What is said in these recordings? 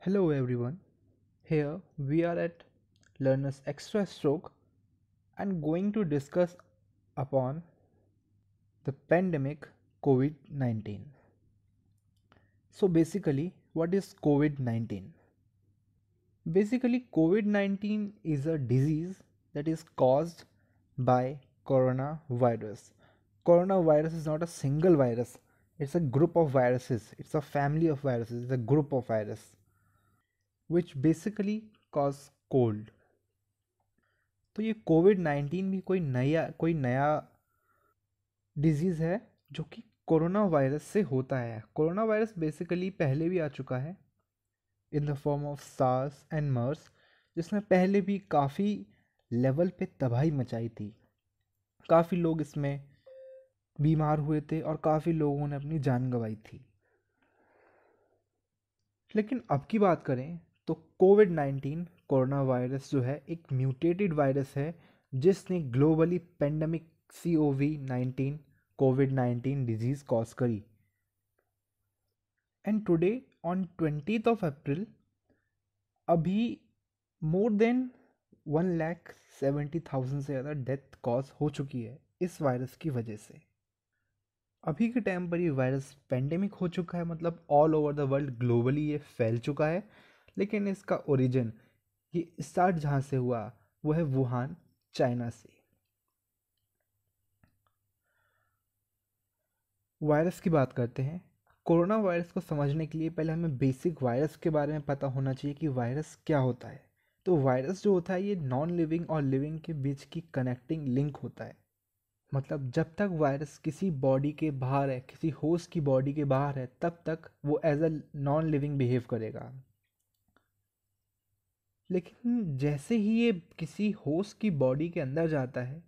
Hello everyone. Here we are at Learners Extra Stroke and going to discuss upon the pandemic COVID-19. So basically, what is COVID-19? Basically, COVID-19 is a disease that is caused by coronavirus. Coronavirus is not a single virus. It's a group of viruses. It's a family of viruses. It's a group of viruses which basically cause cold. तो ये Covid 19 भी कोई नया disease है जो कि corona virus से होता है. कोरोना वायरस बेसिकली पहले भी आ चुका है in the form of SARS and MERS, जिसमें पहले भी काफ़ी लेवल पे तबाही मचाई थी. काफ़ी लोग इसमें बीमार हुए थे और काफ़ी लोगों ने अपनी जान गंवाई थी. लेकिन अब की बात करें तो कोविड 19 कोरोना वायरस जो है एक म्यूटेटेड वायरस है जिसने globally pandemic COVID-19 Covid 19 disease cause करी. And today on 20th of April अभी मोर देन 1,70,000 से ज़्यादा डेथ कॉज हो चुकी है इस वायरस की वजह से. अभी के टाइम पर ये वायरस पेंडेमिक हो चुका है, मतलब all over the world globally ये फैल चुका है. लेकिन इसका ओरिजिन, ये स्टार्ट जहाँ से हुआ वो है वुहान, चाइना से. वायरस की बात करते हैं. कोरोना वायरस को समझने के लिए पहले हमें बेसिक वायरस के बारे में पता होना चाहिए कि वायरस क्या होता है. तो वायरस जो होता है ये नॉन लिविंग और लिविंग के बीच की कनेक्टिंग लिंक होता है. मतलब जब तक वायरस किसी बॉडी के बाहर है, किसी होस्ट की बॉडी के बाहर है, तब तक वो as a non living behave करेगा. लेकिन जैसे ही ये किसी होस्ट की बॉडी के अंदर जाता है,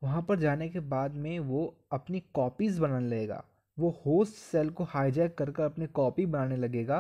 वहाँ पर जाने के बाद में वो अपनी कॉपीज़ बनाने लगेगा. वो होस्ट सेल को हाईजैक कर कर अपनी कॉपी बनाने लगेगा.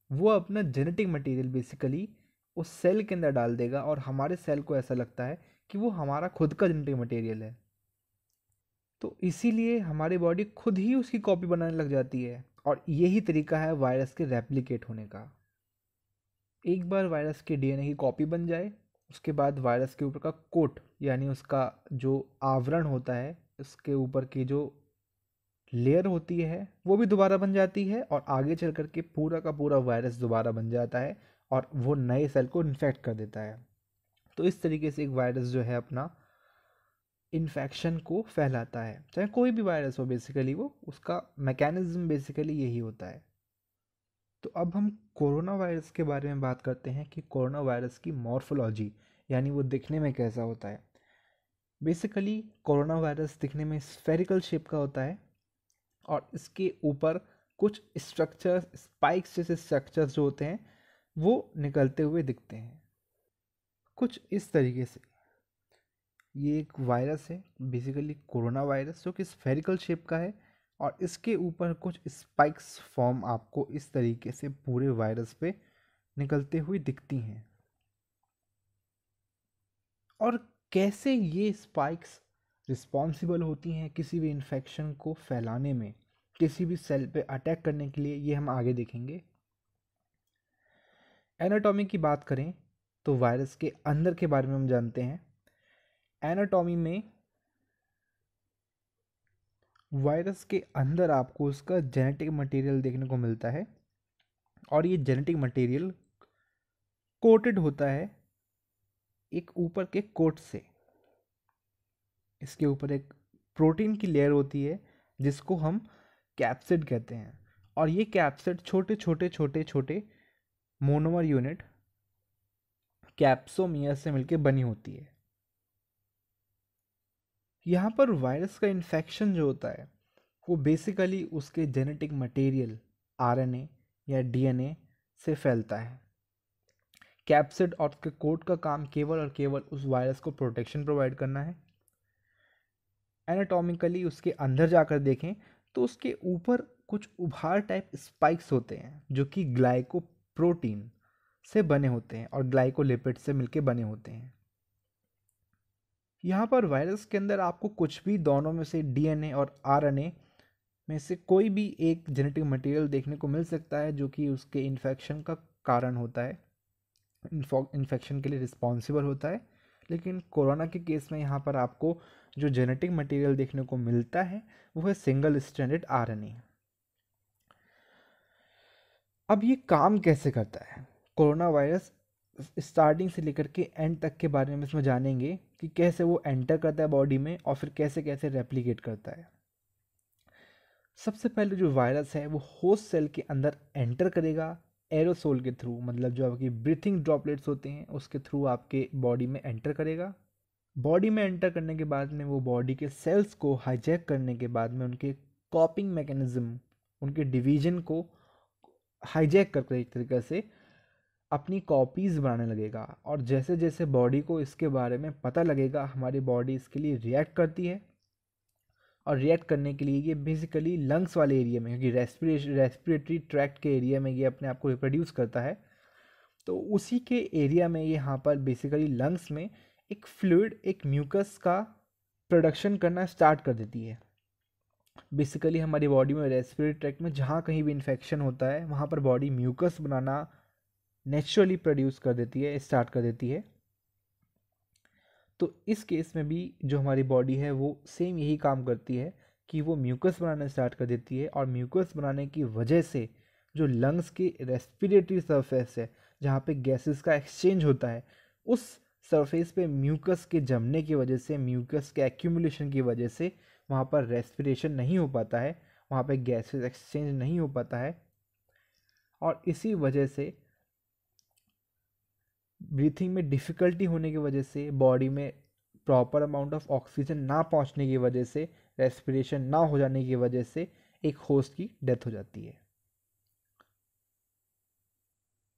वो अपना जेनेटिक मटेरियल बेसिकली उस सेल के अंदर डाल देगा और हमारे सेल को ऐसा लगता है कि वो हमारा खुद का जेनेटिक मटेरियल है. तो इसीलिए हमारी बॉडी खुद ही उसकी कॉपी बनाने लग जाती है. और यही तरीका है वायरस के रेप्लिकेट होने का. एक बार वायरस के डीएनए की कॉपी बन जाए, उसके बाद वायरस के ऊपर का कोट यानी उसका जो आवरण होता है, उसके ऊपर की जो लेयर होती है वो भी दोबारा बन जाती है और आगे चल कर के पूरा का पूरा वायरस दोबारा बन जाता है और वो नए सेल को इन्फेक्ट कर देता है. तो इस तरीके से एक वायरस जो है अपना इन्फेक्शन को फैलाता है. चाहे कोई भी वायरस हो, बेसिकली वो उसका मैकेनिज्म बेसिकली यही होता है. तो अब हम कोरोना वायरस के बारे में बात करते हैं कि कोरोना वायरस की मॉर्फोलॉजी यानी वो दिखने में कैसा होता है. बेसिकली कोरोना वायरस दिखने में स्फेरिकल शेप का होता है और इसके ऊपर कुछ स्ट्रक्चर्स, स्पाइक्स जैसे स्ट्रक्चर्स जो होते हैं वो निकलते हुए दिखते हैं कुछ इस तरीके से. ये एक वायरस है बेसिकली कोरोना वायरस जो कि स्फेरिकल शेप का है और इसके ऊपर कुछ स्पाइक्स फॉर्म आपको इस तरीके से पूरे वायरस पे निकलते हुए दिखती हैं. और कैसे ये स्पाइक्स रिस्पॉन्सिबल होती हैं किसी भी इन्फेक्शन को फैलाने में, किसी भी सेल पे अटैक करने के लिए, ये हम आगे देखेंगे. एनाटॉमी की बात करें तो वायरस के अंदर के बारे में हम जानते हैं. एनाटॉमी में वायरस के अंदर आपको उसका जेनेटिक मटेरियल देखने को मिलता है और ये जेनेटिक मटेरियल कोटेड होता है एक ऊपर के कोट से. इसके ऊपर एक प्रोटीन की लेयर होती है जिसको हम कैप्सिड कहते हैं और ये कैप्सिड छोटे छोटे छोटे छोटे मोनोमर यूनिट कैप्सोमियर से मिलकर बनी होती है. यहाँ पर वायरस का इन्फेक्शन जो होता है वो बेसिकली उसके जेनेटिक मटेरियल आरएनए या डीएनए से फैलता है. कैप्सिड और उसके कोट का काम केवल और केवल उस वायरस को प्रोटेक्शन प्रोवाइड करना है. एनाटॉमिकली उसके अंदर जाकर देखें तो उसके ऊपर कुछ उभार टाइप स्पाइक्स होते हैं जो कि ग्लाइकोप्रोटीन से बने होते हैं और ग्लाइकोलिपिड से मिलके बने होते हैं. यहाँ पर वायरस के अंदर आपको कुछ भी दोनों में से डीएनए और आरएनए में से कोई भी एक जेनेटिक मटेरियल देखने को मिल सकता है जो कि उसके इन्फेक्शन का कारण होता है, इन्फेक्शन के लिए रिस्पॉन्सिबल होता है। लेकिन कोरोना के केस में यहाँ पर आपको जो जेनेटिक मटेरियल देखने को मिलता है वो है सिंगल स्ट्रैंडेड आरएनए। अब ये काम कैसे करता है कोरोना वायरस, स्टार्टिंग से लेकर के एंड तक के बारे में इसमें जानेंगे कि कैसे वो एंटर करता है बॉडी में और फिर कैसे कैसे रेप्लिकेट करता है। सबसे पहले जो वायरस है वो होस्ट सेल के अंदर एंटर करेगा एरोसोल के थ्रू, मतलब जो आपकी ब्रीथिंग ड्रॉपलेट्स होते हैं उसके थ्रू आपके बॉडी में एंटर करेगा। बॉडी में एंटर करने के बाद में वो बॉडी के सेल्स को हाईजैक करने के बाद में उनके कॉपिंग मैकेनिज्म, उनके डिवीजन को हाईजैक करके एक तरीके से अपनी कॉपीज़ बनाने लगेगा। और जैसे जैसे बॉडी को इसके बारे में पता लगेगा हमारी बॉडी इसके लिए रिएक्ट करती है। और रिएक्ट करने के लिए ये बेसिकली लंग्स वाले एरिया में, क्योंकि रेस्पिरेटरी ट्रैक्ट के एरिया में ये अपने आप को रिप्रोड्यूस करता है, तो उसी के एरिया में ये यहाँ पर बेसिकली लंग्स में एक फ्लूइड, एक म्यूकस का प्रोडक्शन करना स्टार्ट कर देती है। बेसिकली हमारी बॉडी में रेस्पिरेटरी ट्रैक्ट में जहाँ कहीं भी इन्फेक्शन होता है वहाँ पर बॉडी म्यूकस बनाना नेचुरली प्रोड्यूस कर देती है, स्टार्ट कर देती है। तो इस केस में भी जो हमारी बॉडी है वो सेम यही काम करती है कि वो म्यूकस बनाना स्टार्ट कर देती है। और म्यूकस बनाने की वजह से जो लंग्स की रेस्पिरेटरी सरफेस है जहाँ पे गैसेस का एक्सचेंज होता है, उस सरफेस पे म्यूकस के जमने की वजह से, म्यूकस के एक्यूमुलेशन की वजह से वहाँ पर रेस्पिरेशन नहीं हो पाता है, वहाँ पे गैसेस एक्सचेंज नहीं हो पाता है। और इसी वजह से ब्रीथिंग में डिफ़िकल्टी होने की वजह से, बॉडी में प्रॉपर अमाउंट ऑफ ऑक्सीजन ना पहुंचने की वजह से, रेस्पिरेशन ना हो जाने की वजह से एक होस्ट की डेथ हो जाती है।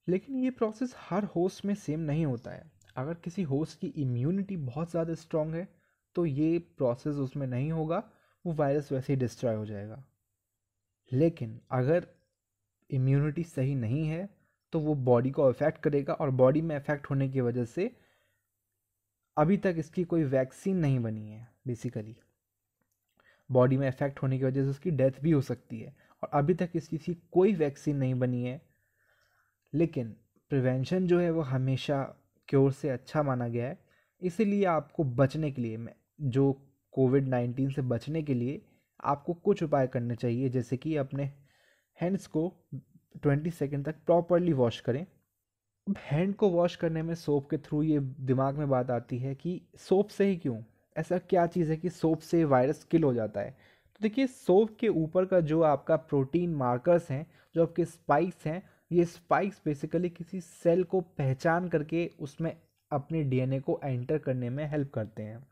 लेकिन ये प्रोसेस हर होस्ट में सेम नहीं होता है। अगर किसी होस्ट की इम्यूनिटी बहुत ज़्यादा स्ट्रांग है तो ये प्रोसेस उसमें नहीं होगा, वो वायरस वैसे ही डिस्ट्रॉय हो जाएगा। लेकिन अगर इम्यूनिटी सही नहीं है तो वो बॉडी को अफेक्ट करेगा, और बॉडी में अफेक्ट होने की वजह से अभी तक इसकी कोई वैक्सीन नहीं बनी है। बेसिकली बॉडी में अफेक्ट होने की वजह से उसकी डेथ भी हो सकती है, और अभी तक इसकी कोई वैक्सीन नहीं बनी है। लेकिन प्रिवेंशन जो है वो हमेशा क्योर से अच्छा माना गया है। इसीलिए आपको बचने के लिए, जो कोविड-19 से बचने के लिए आपको कुछ उपाय करने चाहिए, जैसे कि अपने हैंड्स को 20 सेकेंड तक प्रॉपरली वॉश करें। अब हैंड को वॉश करने में सोप के थ्रू ये दिमाग में बात आती है कि सोप से ही क्यों, ऐसा क्या चीज़ है कि सोप से वायरस किल हो जाता है। तो देखिए, सोप के ऊपर का जो आपका प्रोटीन मार्कर्स हैं, जो आपके स्पाइक्स हैं, ये स्पाइक्स बेसिकली किसी सेल को पहचान करके उसमें अपने डीएनए को एंटर करने में हेल्प करते हैं।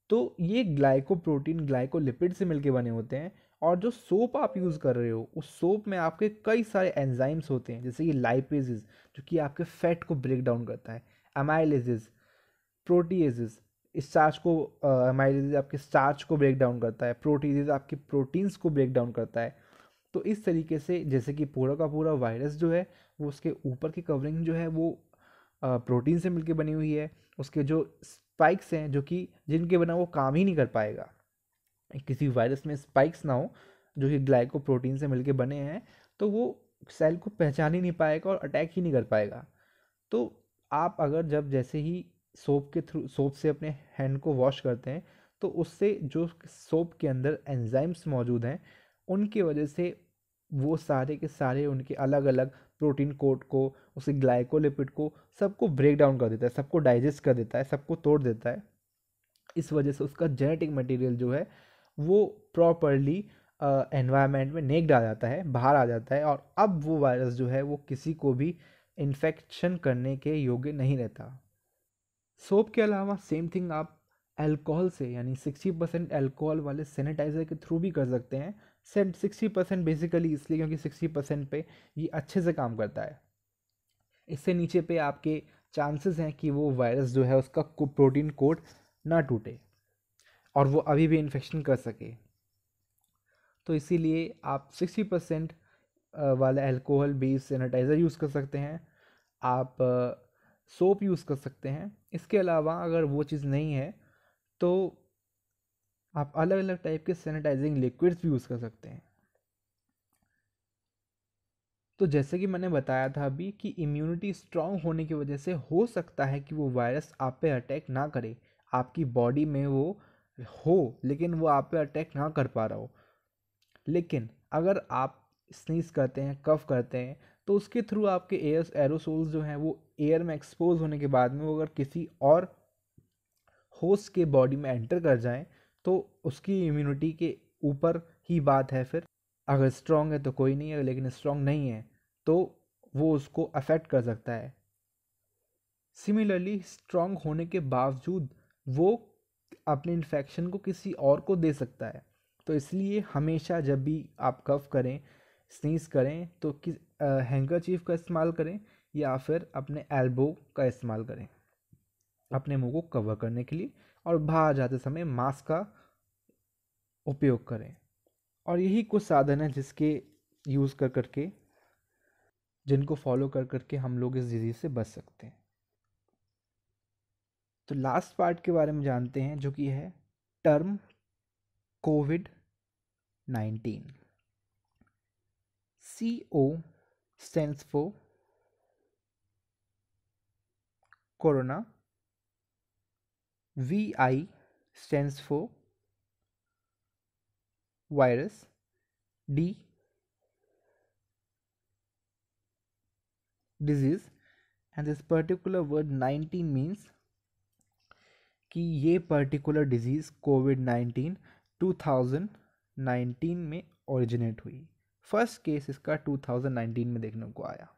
तो ये ग्लाइकोप्रोटीन ग्लाइकोलिपिड से मिलके बने होते हैं। और जो सोप आप यूज़ कर रहे हो उस सोप में आपके कई सारे एंजाइम्स होते हैं, जैसे कि लाइपेजेस जो कि आपके फैट को ब्रेक डाउन करता है, अमाइलेजेस, प्रोटीएजेस स्टार्च को, अमाइलेजेस आपके स्टार्च को ब्रेक डाउन करता है, प्रोटीजेस आपके प्रोटीन्स को ब्रेक डाउन करता है। तो इस तरीके से जैसे कि पूरा का पूरा वायरस जो है वो उसके ऊपर की कवरिंग जो है वो प्रोटीन से मिलके बनी हुई है, उसके जो स्पाइक्स हैं जो कि जिनके बिना वो काम ही नहीं कर पाएगा। किसी वायरस में स्पाइक्स ना हो जो कि ग्लाइकोप्रोटीन से मिलके बने हैं तो वो सेल को पहचान ही नहीं पाएगा और अटैक ही नहीं कर पाएगा। तो आप अगर जब जैसे ही सोप से अपने हैंड को वॉश करते हैं तो उससे जो सोप के अंदर एंजाइम्स मौजूद हैं उनकी वजह से वो सारे के सारे उनके अलग अलग प्रोटीन कोड को, उसे ग्लाइकोलिपिड को, सबको ब्रेक डाउन कर देता है, सबको डाइजेस्ट कर देता है, सबको तोड़ देता है। इस वजह से उसका जेनेटिक मटेरियल जो है वो प्रॉपरली एनवायरनमेंट में नेक्ड आ जाता है, बाहर आ जाता है, और अब वो वायरस जो है वो किसी को भी इन्फेक्शन करने के योग्य नहीं रहता। सोप के अलावा सेम थिंग आप अल्कोहल से, यानी 60% अल्कोहल वाले सैनिटाइज़र के थ्रू भी कर सकते हैं। 60% बेसिकली इसलिए क्योंकि 60% पे ये अच्छे से काम करता है। इससे नीचे पे आपके चांसेस हैं कि वो वायरस जो है उसका प्रोटीन कोड ना टूटे और वो अभी भी इन्फेक्शन कर सके। तो इसीलिए आप 60% वाला अल्कोहल बेस्ड सैनिटाइज़र यूज़ कर सकते हैं, आप सोप यूज़ कर सकते हैं। इसके अलावा अगर वो चीज़ नहीं है तो आप अलग अलग टाइप के सैनिटाइजिंग लिक्विड्स भी यूज़ कर सकते हैं। तो जैसे कि मैंने बताया था अभी कि इम्यूनिटी स्ट्रांग होने की वजह से हो सकता है कि वो वायरस आप पे अटैक ना करे, आपकी बॉडी में वो हो लेकिन वो आप पे अटैक ना कर पा रहा हो। लेकिन अगर आप स्नीज करते हैं, कफ करते हैं, तो उसके थ्रू आपके एरोसोल्स जो हैं वो एयर में एक्सपोज होने के बाद में वो अगर किसी और होस्ट के बॉडी में एंटर कर जाएं तो उसकी इम्यूनिटी के ऊपर ही बात है फिर। अगर स्ट्रांग है तो कोई नहीं है, लेकिन स्ट्रांग नहीं है तो वो उसको अफेक्ट कर सकता है। सिमिलरली स्ट्रांग होने के बावजूद वो अपने इन्फेक्शन को किसी और को दे सकता है। तो इसलिए हमेशा जब भी आप कफ करें, स्नीज करें, तो किस हैंकरचीफ का इस्तेमाल करें या फिर अपने एल्बो का इस्तेमाल करें अपने मुंह को कवर करने के लिए, और बाहर जाते समय मास्क का उपयोग करें। और यही कुछ साधन है जिसके यूज़ कर करके, जिनको फॉलो कर करके हम लोग इस डिजीज़ से बच सकते हैं। तो लास्ट पार्ट के बारे में जानते हैं जो कि है term covid. CO stands for corona, VI stands for virus, D disease, and this particular word 19 means कि ये पर्टिकुलर डिजीज़ कोविड-19 2019 में ओरिजिनेट हुई। फर्स्ट केस इसका 2019 में देखने को आया।